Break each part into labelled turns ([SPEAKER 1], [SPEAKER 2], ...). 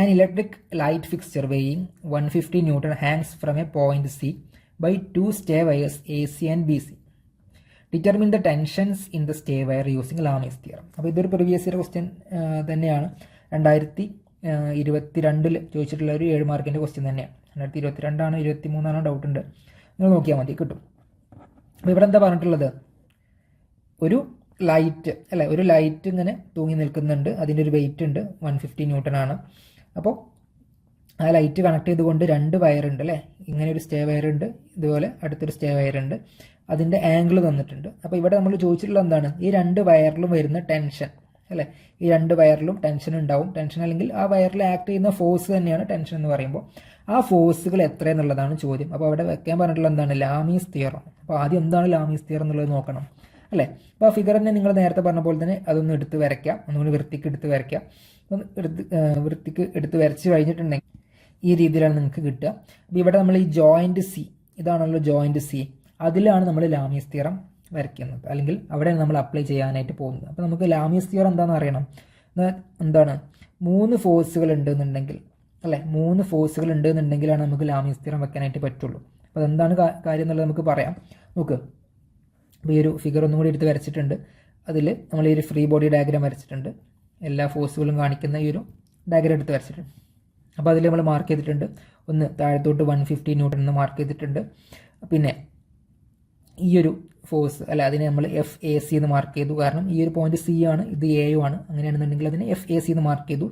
[SPEAKER 1] An electric light fixture weighing 150 Newton hangs from a point C by two stay wires AC and BC. Determine the tensions in the stay wire using Lami's theorem. അപ്പോൾ ഇതൊരു previous year question തന്നെയാണ്. 2022 ചോദിച്ചിട്ടുള്ള ഒരു 7 മാർക്കിൻ്റെ question തന്നെയാണ്. 2022 23 doubt ഉണ്ട്, നിങ്ങൾ നോക്കിയാൽ മതി, കിട്ടും. അപ്പോൾ ഇവിടെ എന്താ പറഞ്ഞിട്ടുള്ളത്, ഒരു ലൈറ്റ് അല്ലേ, ഒരു ലൈറ്റ് ഇങ്ങനെ തൂങ്ങി നിൽക്കുന്നുണ്ട്, അതിൻ്റെ ഒരു വെയിറ്റ് ഉണ്ട് 150 ന്യൂട്ടൺ ആണ്. അപ്പോൾ ആ ലൈറ്റ് കണക്ട് ചെയ്തുകൊണ്ട് 2 വയറുണ്ട് അല്ലേ, ഇങ്ങനെ ഒരു സ്റ്റേ വയർ ഉണ്ട്, ഇതുപോലെ അടുത്തൊരു സ്റ്റേ വയർ ഉണ്ട്, അതിൻ്റെ ആംഗിൾ തന്നിട്ടുണ്ട്. അപ്പോൾ ഇവിടെ നമ്മൾ ചോദിച്ചിട്ടുള്ളത് എന്താണ്, ഈ 2 വയറിലും വരുന്ന ടെൻഷൻ അല്ലേ, ഈ 2 വയറിലും ടെൻഷൻ ഉണ്ടാവും. ടെൻഷൻ അല്ലെങ്കിൽ ആ വയറിൽ ആക്ട് ചെയ്യുന്ന ഫോഴ്സ് തന്നെയാണ് ടെൻഷൻ എന്ന് പറയുമ്പോൾ. ആ ഫോഴ്സുകൾ എത്രയെന്നുള്ളതാണ് ചോദ്യം. അപ്പോൾ അവിടെ വെക്കാൻ പറഞ്ഞിട്ടുള്ള എന്താണ്, ലാമീസ് തിയറം. അപ്പോൾ ആദ്യം എന്താണ് ലാമീസ് തിയറം എന്നുള്ളത് നോക്കണം അല്ലേ. അപ്പോൾ ആ ഫിഗർ തന്നെ നിങ്ങൾ നേരത്തെ പറഞ്ഞ പോലെ തന്നെ അതൊന്ന് എടുത്ത് വരയ്ക്കാം, ഒന്നുകൂടി വൃത്തിക്ക് എടുത്ത് വരയ്ക്കാം. വൃത്തിക്ക് എടുത്ത് വരച്ച് കഴിഞ്ഞിട്ടുണ്ടെങ്കിൽ ഈ രീതിയിലാണ് നിങ്ങൾക്ക് കിട്ടുക. അപ്പോൾ ഇവിടെ നമ്മൾ ഈ ജോയിൻറ്റ് സി, ഇതാണല്ലോ ജോയിൻറ്റ് സി, അതിലാണ് നമ്മൾ ലാമീസ് തിയറം വരയ്ക്കുന്നത്, അല്ലെങ്കിൽ അവിടെയാണ് നമ്മൾ അപ്ലൈ ചെയ്യാനായിട്ട് പോകുന്നത്. അപ്പോൾ നമുക്ക് ലാമീസ് തിയറം എന്താണെന്ന് അറിയണം. എന്താണ്, 3 ഫോഴ്സുകൾ ഉണ്ടെന്നുണ്ടെങ്കിൽ അല്ലേ, 3 ഫോഴ്സുകൾ ഉണ്ടെന്നുണ്ടെങ്കിലാണ് നമുക്ക് ലാമീസ് തിയറം വെക്കാനായിട്ട് പറ്റുള്ളൂ. അപ്പോൾ അതെന്താണ് കാര്യം എന്നുള്ളത് നമുക്ക് പറയാം. നോക്ക്, അപ്പോൾ ഈ ഒരു ഫിഗർ ഒന്നും കൂടി എടുത്ത് വരച്ചിട്ടുണ്ട്. അതിൽ നമ്മൾ ഈ ഒരു ഫ്രീ ബോഡി ഡയഗ്രാം വരച്ചിട്ടുണ്ട്, എല്ലാ ഫോഴ്സുകളും കാണിക്കുന്ന ഈ ഒരു ഡയഗ്രാം എടുത്ത് വരച്ചിട്ടുണ്ട്. അപ്പോൾ അതിൽ നമ്മൾ മാർക്ക് ചെയ്തിട്ടുണ്ട്, ഒന്ന് താഴത്തോട്ട് 150 ന്യൂട്ടൺ എന്ന് മാർക്ക് ചെയ്തിട്ടുണ്ട്. പിന്നെ ഈ ഒരു ഫോഴ്സ് അല്ല, അതിനെ നമ്മൾ FAC എന്ന് മാർക്ക് ചെയ്തു. കാരണം ഈ ഒരു പോയിന്റ് C ആണ്, ഇത് A ആണ്. അങ്ങനെയാണെന്നുണ്ടെങ്കിൽ അതിനെ FAC എന്ന് മാർക്ക് ചെയ്തു,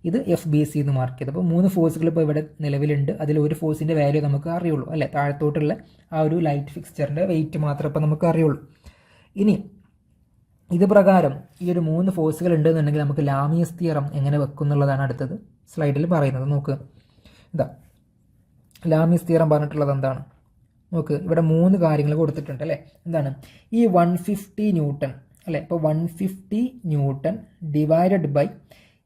[SPEAKER 1] ഇത് FBC എന്ന് മാർക്ക് ചെയ്തു. അപ്പോൾ 3 ഫോഴ്സുകൾ ഇപ്പോൾ ഇവിടെ നിലവിലുണ്ട്. അതിൽ ഒരു ഫോഴ്സിൻ്റെ വാല്യൂ നമുക്ക് അറിയുള്ളൂ അല്ലേ, താഴത്തോട്ടുള്ള ആ ഒരു ലൈറ്റ് ഫിക്സ്ചറിൻ്റെ വെയിറ്റ് മാത്രമേ ഇപ്പോൾ നമുക്ക് അറിയുള്ളൂ. ഇനി ഇത് പ്രകാരം ഈ ഒരു 3 ഫോഴ്സുകൾ ഉണ്ടെന്നുണ്ടെങ്കിൽ നമുക്ക് ലാമീസ് തിയറം എങ്ങനെ വെക്കും എന്നുള്ളതാണ് അടുത്തത് സ്ലൈഡിൽ പറയുന്നത്. നോക്ക്, ഇതാ ലാമീസ് തിയറം പറഞ്ഞിട്ടുള്ളത് എന്താണ് നോക്ക്. ഇവിടെ 3 കാര്യങ്ങൾ കൊടുത്തിട്ടുണ്ട് അല്ലേ. എന്താണ് ഈ 150 ന്യൂട്ടൺ അല്ലേ. ഇപ്പോൾ 150 ന്യൂട്ടൺ ഡിവൈഡഡ് ബൈ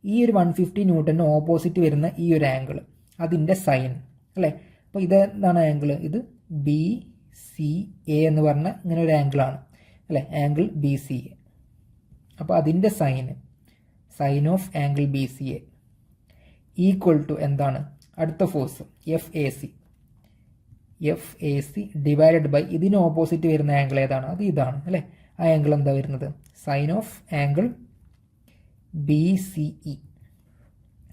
[SPEAKER 1] ഈ ഒരു 150 ന്യൂട്ടന് ഓപ്പോസിറ്റ് വരുന്ന ഈ ഒരു ആംഗിൾ, അതിൻ്റെ സൈൻ അല്ലേ. അപ്പോൾ ഇത് എന്താണ് ആംഗിൾ, ഇത് BCA എന്ന് പറഞ്ഞ ഇങ്ങനെ ഒരു ആംഗിളാണ് അല്ലേ, ആംഗിൾ BCA. അപ്പോൾ അതിൻ്റെ sine of angle BCA equal to എന്താണ്, അടുത്ത ഫോഴ്സ് FAC ഡിവൈഡഡ് ബൈ ഇതിന് ഓപ്പോസിറ്റ് വരുന്ന ആംഗിൾ ഏതാണ്, അത് ഇതാണ് അല്ലേ. ആ ആംഗിൾ എന്താ വരുന്നത്, sine of angle BCE.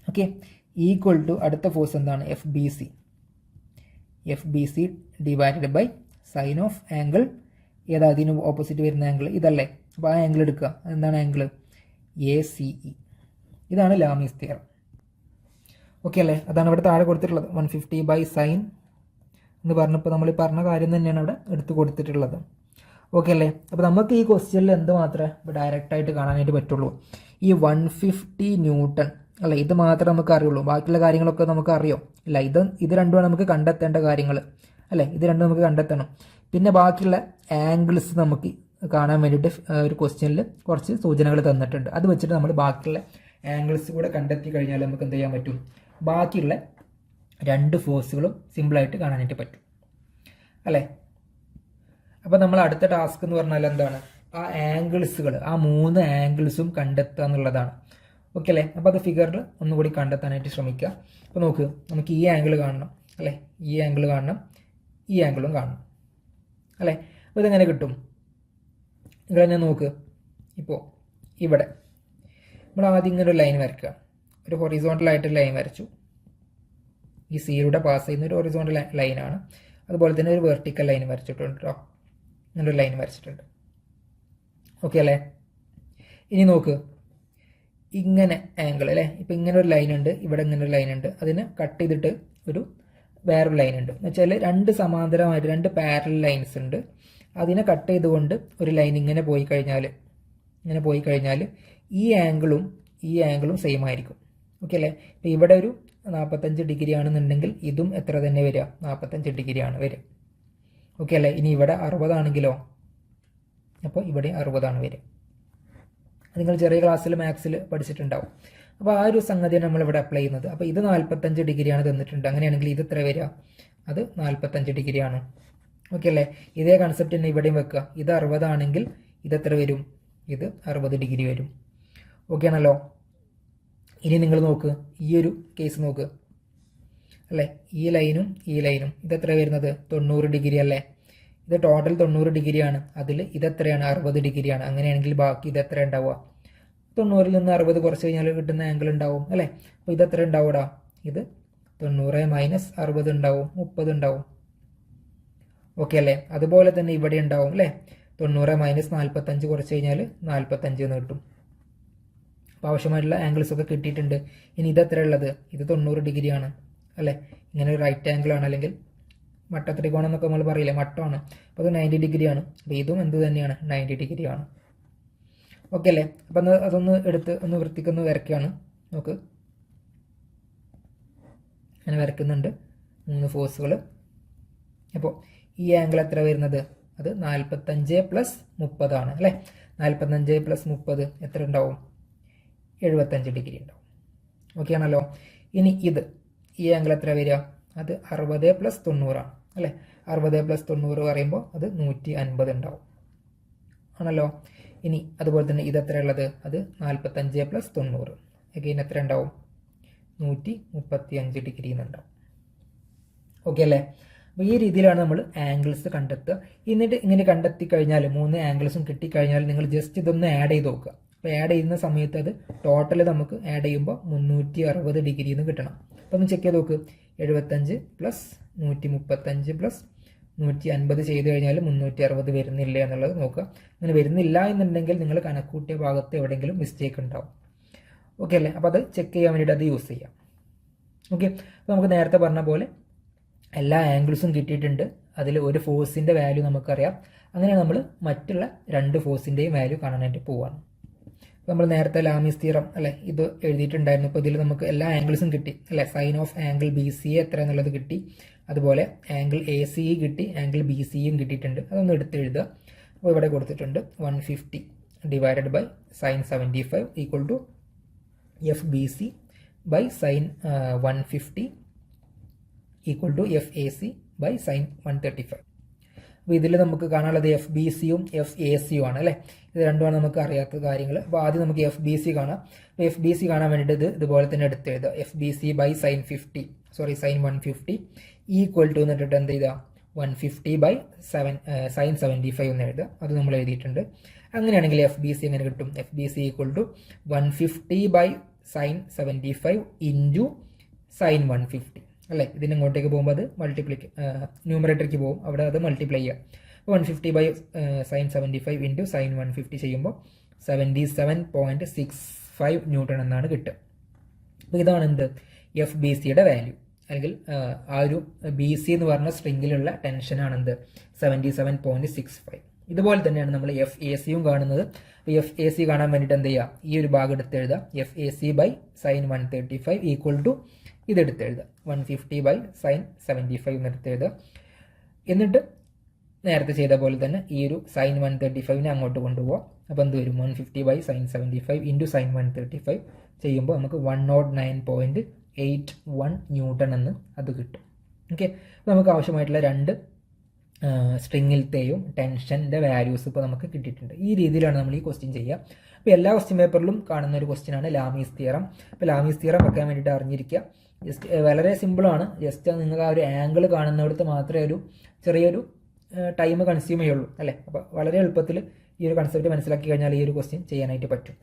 [SPEAKER 1] Okay, equal to അടുത്ത ഫോഴ്സ് എന്താണ്, FBC divided by sine of angle ഏതാ, അതിന് ഓപ്പോസിറ്റ് വരുന്ന ആംഗിൾ ഇതല്ലേ. അപ്പോൾ ആ ആംഗിൾ എടുക്കുക, എന്താണ് ആംഗിൾ ACE. ഇതാണ് ലാമീസ് തിയറം. ഓക്കെ അല്ലേ. അതാണ് ഇവിടെ താഴെ കൊടുത്തിട്ടുള്ളത്, 150 ബൈ സൈൻ എന്ന് പറഞ്ഞപ്പോൾ നമ്മൾ ഈ പറഞ്ഞ കാര്യം തന്നെയാണ് അവിടെ എടുത്ത് കൊടുത്തിട്ടുള്ളത്. ഓക്കെ അല്ലേ. അപ്പോൾ നമുക്ക് ഈ ക്വസ്റ്റ്യനിൽ എന്ത് മാത്രമേ ഇപ്പോൾ ഡയറക്റ്റായിട്ട് കാണാനായിട്ട് പറ്റുള്ളൂ, ഈ 150 ന്യൂട്ടൺ അല്ലേ, ഇത് മാത്രമേ നമുക്ക് അറിയുള്ളൂ. ബാക്കിയുള്ള കാര്യങ്ങളൊക്കെ നമുക്ക് അറിയോ ഇല്ല. ഇത് രണ്ടുമാണ് നമുക്ക് കണ്ടെത്തേണ്ട കാര്യങ്ങൾ അല്ലേ, ഇത് രണ്ടും നമുക്ക് കണ്ടെത്തണം. പിന്നെ ബാക്കിയുള്ള ആംഗിൾസ് നമുക്ക് കാണാൻ വേണ്ടിയിട്ട് ഒരു ക്വസ്റ്റ്യനിൽ കുറച്ച് സൂചനകൾ തന്നിട്ടുണ്ട്. അത് വെച്ചിട്ട് നമ്മൾ ബാക്കിയുള്ള ആംഗിൾസ് കൂടെ കണ്ടെത്തി കഴിഞ്ഞാൽ നമുക്ക് എന്ത് ചെയ്യാൻ പറ്റും, ബാക്കിയുള്ള 2 ഫോഴ്സുകളും സിമ്പിളായിട്ട് കാണാനായിട്ട് പറ്റും അല്ലേ. അപ്പോൾ നമ്മൾ അടുത്ത ടാസ്ക് എന്ന് പറഞ്ഞാൽ എന്താണ്, ആ ആംഗിൾസുകൾ, ആ 3 ആംഗിൾസും കണ്ടെത്തുക എന്നുള്ളതാണ്. ഓക്കെ അല്ലേ. അപ്പോൾ അത് ഫിഗറിൽ ഒന്നുകൂടി കണ്ടെത്താനായിട്ട് ശ്രമിക്കുക. അപ്പോൾ നോക്ക്, നമുക്ക് ഈ ആംഗിൾ കാണണം അല്ലേ, ഈ ആംഗിൾ കാണണം, ഈ ആംഗിളും കാണണം അല്ലേ. അപ്പോൾ ഇതെങ്ങനെ കിട്ടും, ഇവിടെ ഞാൻ നോക്ക്. ഇപ്പോൾ ഇവിടെ നമ്മൾ ആദ്യം ഇങ്ങനെ ഒരു ലൈൻ വരയ്ക്കുക, ഒരു ഹൊറിസോണ്ടലായിട്ട് ലൈൻ വരച്ചു. ഈ സിയിലൂടെ പാസ് ചെയ്യുന്ന ഒരു ഹൊറിസോണ്ടൽ ലൈനാണ്. അതുപോലെ തന്നെ ഒരു വെർട്ടിക്കൽ ലൈൻ വരച്ചിട്ടുണ്ട് കേട്ടോ, ഇങ്ങനൊരു ലൈൻ വരച്ചിട്ടുണ്ട്. ഓക്കെ അല്ലേ. ഇനി നോക്ക്, ഇങ്ങനെ ആംഗിൾ അല്ലേ, ഇപ്പം ഇങ്ങനെ ഒരു ലൈൻ ഉണ്ട്, ഇവിടെ ഇങ്ങനെ ഒരു ലൈൻ ഉണ്ട്, അതിന് കട്ട് ചെയ്തിട്ട് വേറൊരു ലൈൻ ഉണ്ട് എന്ന് വെച്ചാൽ 2 സമാന്തരമായിട്ട് 2 പാരലൽ ലൈൻസ് ഉണ്ട്. അതിനെ കട്ട് ചെയ്തുകൊണ്ട് ഒരു ലൈൻ ഇങ്ങനെ പോയി കഴിഞ്ഞാൽ ഈ ആംഗിളും സെയിം ആയിരിക്കും. ഓക്കെ അല്ലേ. ഇപ്പോൾ ഇവിടെ ഒരു 45 ഡിഗ്രി ആണെന്നുണ്ടെങ്കിൽ ഇതും എത്ര തന്നെ വരിക, 45 ഡിഗ്രിയാണ് വരിക. ഓക്കെ അല്ലേ. ഇനി ഇവിടെ 60 ആണെങ്കിലോ, അപ്പോൾ ഇവിടെ 60 ആണ് വരിക. നിങ്ങൾ ചെറിയ ക്ലാസ്സിൽ മാത്സിൽ പഠിച്ചിട്ടുണ്ടാവും. അപ്പോൾ ആ ഒരു സംഗതിയാണ് നമ്മളിവിടെ അപ്ലൈ ചെയ്യുന്നത്. അപ്പോൾ ഇത് 45 ഡിഗ്രിയാണ് തന്നിട്ടുണ്ട്. അങ്ങനെയാണെങ്കിൽ ഇത് എത്ര വരിക, അത് 45 ഡിഗ്രിയാണ്. ഓക്കെ അല്ലേ. ഇതേ കൺസെപ്റ്റ് തന്നെ ഇവിടെയും വെക്കുക. ഇത് 60 ആണെങ്കിൽ ഇത് എത്ര വരും, ഇത് 60 ഡിഗ്രി വരും. ഓക്കെ ആണല്ലോ. ഇനി നിങ്ങൾ നോക്ക്, ഈ ഒരു കേസ് നോക്ക് അല്ലേ, ഈ ലൈനും ഇതെത്ര വരുന്നത് 90 ഡിഗ്രി അല്ലേ. ഇത് ടോട്ടൽ 90 ഡിഗ്രിയാണ്. അതിൽ ഇതെത്രയാണ് 60 ഡിഗ്രിയാണ്. അങ്ങനെയാണെങ്കിൽ ബാക്കി ഇതെത്ര ഉണ്ടാവുക? 90-ൽ നിന്ന് 60 കുറച്ച് കഴിഞ്ഞാൽ കിട്ടുന്ന ആംഗിൾ ഉണ്ടാവും അല്ലേ. അപ്പോൾ ഇതെത്ര ഉണ്ടാവൂടാ? ഇത് 90 മൈനസ് 60 ഉണ്ടാവും, 30 ഉണ്ടാവും. ഓക്കെ അല്ലേ. അതുപോലെ തന്നെ ഇവിടെ ഉണ്ടാവും അല്ലേ. 90 മൈനസ് 45 കുറച്ച് കഴിഞ്ഞാൽ 45 എന്ന് കിട്ടും. അപ്പോൾ ആവശ്യമായിട്ടുള്ള ആംഗിൾസ് ഒക്കെ കിട്ടിയിട്ടുണ്ട്. ഇനി ഇതെത്ര ഉള്ളത്? ഇത് 90 ഡിഗ്രിയാണ് അല്ലേ. ഇങ്ങനെ ഒരു റൈറ്റ് ആംഗിൾ ആണ്, അല്ലെങ്കിൽ മട്ടത്രികോണം എന്നൊക്കെ നമ്മൾ പറയില്ലേ, മട്ടമാണ്. അപ്പോൾ അത് 90 ഡിഗ്രിയാണ്. അപ്പോൾ ഇതും എന്ത് തന്നെയാണ്? 90 ഡിഗ്രിയാണ്. ഓക്കെ അല്ലേ. അപ്പം അതൊന്ന് എടുത്ത് ഒന്ന് വൃത്തിക്കൊന്ന് വരയ്ക്കുകയാണ്. നോക്ക്, അങ്ങനെ വരയ്ക്കുന്നുണ്ട് 3 ഫോഴ്സുകൾ. അപ്പോൾ ഈ ആംഗിൾ എത്ര വരുന്നത്? അത് 45 പ്ലസ് 30 ആണ് അല്ലേ. 45 പ്ലസ് 30 എത്ര ഉണ്ടാവും? 75 ഡിഗ്രി ഉണ്ടാവും. ഓക്കെ ആണല്ലോ. ഇനി ഈ ആംഗിൾ എത്ര വരിക? അത് 60 പ്ലസ് 90 ആണ് അല്ലേ. 60 പ്ലസ് 90 പറയുമ്പോൾ അത് 150 ഉണ്ടാവും ആണല്ലോ. ഇനി അതുപോലെ തന്നെ ഇതെത്ര ഉള്ളത്? അത് 45 പ്ലസ് 90 അഗെയിൻ എത്ര ഉണ്ടാവും? 135 ഡിഗ്രി എന്നുണ്ടാവും. ഓക്കെ അല്ലേ. അപ്പോൾ ഈ രീതിയിലാണ് നമ്മൾ ആംഗിൾസ് കണ്ടെത്തുക. എന്നിട്ട് ഇങ്ങനെ കണ്ടെത്തി കഴിഞ്ഞാൽ 3 ആംഗിൾസും കിട്ടിക്കഴിഞ്ഞാൽ നിങ്ങൾ ജസ്റ്റ് ഇതൊന്ന് ആഡ് ചെയ്ത് നോക്കുക. അപ്പോൾ ആഡ് ചെയ്യുന്ന സമയത്ത് അത് ടോട്ടൽ നമുക്ക് ആഡ് ചെയ്യുമ്പോൾ 360 ഡിഗ്രി എന്ന് കിട്ടണം. അപ്പോൾ ഒന്ന് ചെക്ക് ചെയ്ത് നോക്ക്. 75 പ്ലസ് 135 പ്ലസ് 150 ചെയ്ത് കഴിഞ്ഞാൽ 360 വരുന്നില്ല എന്നുള്ളത് നോക്കുക. അങ്ങനെ വരുന്നില്ല എന്നുണ്ടെങ്കിൽ നിങ്ങൾ കണക്കൂട്ടിയ ഭാഗത്ത് എവിടെയെങ്കിലും മിസ്റ്റേക്ക് ഉണ്ടാവും. ഓക്കെ അല്ലേ. അപ്പോൾ അത് ചെക്ക് ചെയ്യാൻ വേണ്ടിയിട്ട് അത് യൂസ് ചെയ്യാം. ഓക്കെ. അപ്പോൾ നമുക്ക് നേരത്തെ പറഞ്ഞ പോലെ എല്ലാ ആംഗിൾസും കിട്ടിയിട്ടുണ്ട്. അതിൽ ഒരു ഫോഴ്സിൻ്റെ വാല്യൂ നമുക്കറിയാം. അങ്ങനെ നമ്മൾ മറ്റുള്ള 2 ഫോഴ്സിൻ്റെയും വാല്യൂ കാണാനായിട്ട് പോവാണ്. അപ്പോൾ നമ്മൾ നേരത്തെ ലാമീസ് തിയറം അല്ലേ ഇത് എഴുതിയിട്ടുണ്ടായിരുന്നു. അപ്പോൾ ഇതിൽ നമുക്ക് എല്ലാ ആംഗിൾസും കിട്ടി അല്ലേ. സൈൻ ഓഫ് ആംഗിൾ BCA എത്ര എന്നുള്ളത് കിട്ടി. അതുപോലെ ആംഗിൾ ACE കിട്ടി, ആംഗിൾ BCയും കിട്ടിയിട്ടുണ്ട്. അതൊന്ന് എടുത്ത് എഴുതുക. അപ്പോൾ ഇവിടെ കൊടുത്തിട്ടുണ്ട് 150 divided by sine 75 equal to FBC by sine 150 equal to FAC by sine 135. അപ്പോൾ ഇതിൽ നമുക്ക് കാണാനുള്ളത് FBCയും FACയും ആണ് അല്ലേ. ഇത് രണ്ടുമാണ് നമുക്ക് അറിയാത്ത കാര്യങ്ങൾ. അപ്പോൾ ആദ്യം നമുക്ക് FBC കാണാം. അപ്പോൾ FBC കാണാൻ വേണ്ടിയിട്ട് ഇതുപോലെ തന്നെ എടുത്ത് എഴുതുക. FBC by sine 150 equal to എന്നിട്ട് എന്ത് ചെയ്താൽ 150 ബൈ സൈൻ 75 എന്ന് എഴുതുക. അത് നമ്മൾ എഴുതിയിട്ടുണ്ട്. അങ്ങനെയാണെങ്കിൽ FBC എങ്ങനെ കിട്ടും? FBC equal to 150 by sine 75 into sine 150 അല്ലേ. ഇതിന് ഇങ്ങോട്ടേക്ക് പോകുമ്പോൾ അത് ന്യൂമറേറ്ററിലേക്ക് പോകും, അവിടെ അത് മൾട്ടിപ്ലൈ ചെയ്യുക. അപ്പോൾ 150 ബൈ സൈൻ 75 ഇൻറ്റു സൈൻ 150 ചെയ്യുമ്പോൾ 77.65 ന്യൂട്ടൺ എന്നാണ് കിട്ടുക. അപ്പോൾ ഇതാണ് എന്ത് FBCയുടെ വാല്യൂ, അല്ലെങ്കിൽ ആ ഒരു BC എന്ന് പറഞ്ഞ സ്ട്രിങ്ങിലുള്ള ടെൻഷനാണെന്ത് 77.65. ഇതുപോലെ തന്നെയാണ് നമ്മൾ FACയും കാണുന്നത്. അപ്പോൾ FAC കാണാൻ വേണ്ടിയിട്ട് എന്ത് ചെയ്യുക? ഈ ഒരു ഭാഗം എടുത്ത് എഴുതുക. FAC by sine 135 equal to ഇതെടുത്ത് എഴുതുക 150 ബൈ സൈൻ 75 എന്നെടുത്ത് എഴുതുക. എന്നിട്ട് നേരത്തെ ചെയ്ത പോലെ തന്നെ ഈ ഒരു സൈൻ 135നെ അങ്ങോട്ട് കൊണ്ടുപോകാം. അപ്പോൾ എന്ത് വരും? 150 ബൈ സൈൻ 75 ഇൻറ്റു സൈൻ 135 ചെയ്യുമ്പോൾ നമുക്ക് 109.81 ന്യൂട്ടൺ എന്ന് അത് കിട്ടും. ഓക്കെ. അപ്പോൾ നമുക്ക് ആവശ്യമായിട്ടുള്ള 2 സ്ട്രിങ്ങിലത്തെയും ടെൻഷൻ്റെ വാല്യൂസ് ഇപ്പോൾ നമുക്ക് കിട്ടിയിട്ടുണ്ട്. ഈ രീതിയിലാണ് നമ്മൾ ഈ ക്വസ്റ്റ്യൻ ചെയ്യുക. അപ്പോൾ എല്ലാ ക്വസ്റ്റ്യൻ പേപ്പറിലും കാണുന്ന ഒരു ക്വസ്റ്റ്യനാണ് ലാമീസ് തിയറം. അപ്പോൾ ലാമീസ് തിയറം വെക്കാൻ വേണ്ടിയിട്ട് അറിഞ്ഞിരിക്കുക. ജസ്റ്റ് വളരെ സിമ്പിളാണ്. ജസ്റ്റ് നിങ്ങൾക്ക് ആ ഒരു ആംഗിൾ കാണുന്നിടത്ത് മാത്രമേ ഒരു ചെറിയൊരു ടൈം കൺസ്യൂം ചെയ്യുള്ളൂ അല്ലേ. അപ്പോൾ വളരെ എളുപ്പത്തിൽ ഈ ഒരു കൺസെപ്റ്റ് മനസ്സിലാക്കി കഴിഞ്ഞാൽ ഈ ഒരു ക്വസ്റ്റ്യൻ ചെയ്യാനായിട്ട് പറ്റും.